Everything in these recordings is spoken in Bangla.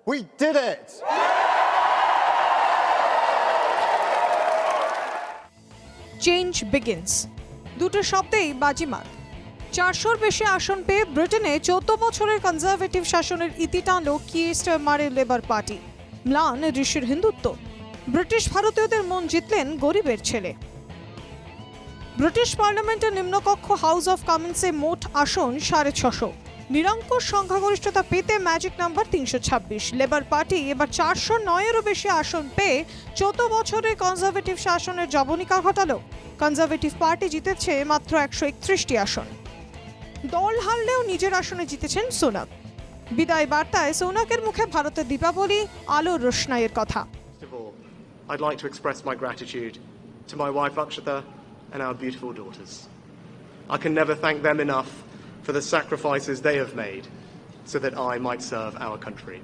We did it! Change begins দুটো শব্দেই বাজিমাত। 400-র বেশি আসন পেয়ে ব্রিটেনে 14 বছরের কনজারভেটিভ শাসনের ইতি টানল কির স্টারমারের লেবার পার্টি। ম্লান ঋষির হিন্দুত্ব। ব্রিটিশ ভারতীয়দের মন জিতলেন গরিবের ছেলে। ব্রিটিশ পার্লামেন্টের নিম্নকক্ষ হাউস অফ কমন্সে মোট আসন 650। নিরঙ্কুশ সংখ্যাগরিষ্ঠতা পেতে ম্যাজিক নাম্বার 326। লেবার পার্টি এবার 409-এরও বেশি আসন পেয়ে 14 বছরের কনজারভেটিভ শাসনের জবনিকা ঘটালো। কনজারভেটিভ পার্টি জিতেছে মাত্র 131টি আসন। দল হারলেও নিজের আসনে জিতেছেন সুনাক। বিদায় বার্তায় সুনাকের মুখে ভারতের দীপাবলি আলোর রোশনাইয়ের কথা। I'd like to express my gratitude to my wife Akshata and our beautiful daughters. I can never thank them enough for the sacrifices they have made so that I might serve our country.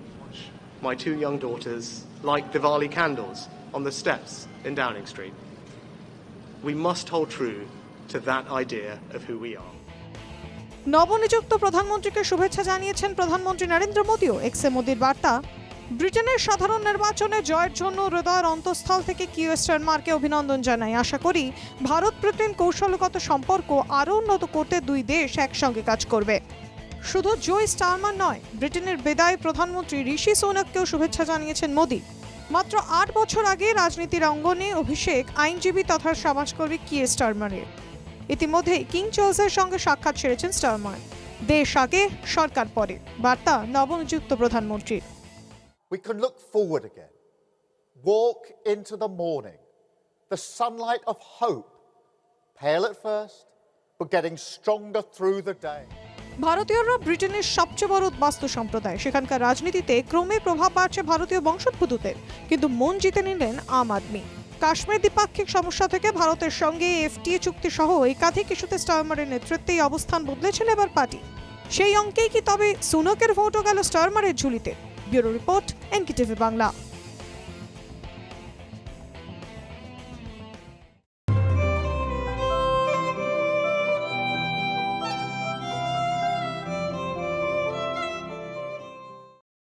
My two young daughters light Diwali candles on the steps in Downing Street. We must hold true to that idea of who we are. নবনিযুক্ত প্রধানমন্ত্রীকে শুভেচ্ছা জানিয়েছেন প্রধানমন্ত্রী নরেন্দ্র মোদীও। এক্সে মোদীর বার্তা, ব্রিটেনের সাধারণ নির্বাচনে জয়ের জন্য হৃদয়ের অন্তঃস্থল থেকে কির স্টারমারকে অভিনন্দন জানাই। আশা করি ভারত ব্রিটেন কৌশলগত সম্পর্ক আরও উন্নত করতে দুই দেশ একসঙ্গে কাজ করবে। শুধু জয় স্টারমার নয়, ব্রিটেনের বিদায়ী প্রধানমন্ত্রী ঋষি সুনাককেও শুভেচ্ছা জানিয়েছেন মোদী। মাত্র 8 বছর আগে রাজনীতির অঙ্গনে অভিষেক আইনজীবী তথা সমাজকর্মী কির স্টারমারের। ইতিমধ্যেই কিং চার্লসের সঙ্গে সাক্ষাৎ সেরেছেন স্টারমার। দেশ আগে সরকার পরে, বার্তা নবনিযুক্ত প্রধানমন্ত্রীর। We can look forward again. Walk into the morning. The sunlight of hope. Pale at first, but getting stronger through the day. ভারতীয়রা ব্রিটেনের সবচেয়ে বড় বাস্তু সম্প্রদায়। সেখানকার রাজনীতিতে ক্রমে প্রভাব বাড়ছে ভারতীয় বংশোদ্ভূতদের, কিন্তু মন জিতে নিলেন আম আদমি। কাশ্মীর দ্বিপাক্ষিক সমস্যা থেকে ভারতের সঙ্গে এফটিএ চুক্তি সহ একাধিক ইস্যুতে স্টারমারের নেতৃত্বেই অবস্থান বদলেছে লেবার পার্টি। সেই অঙ্কেই কি তবে সুনাকের ভোটও গেল স্টারমারের ঝুলিতে? Bureau report, NKTV Bangla.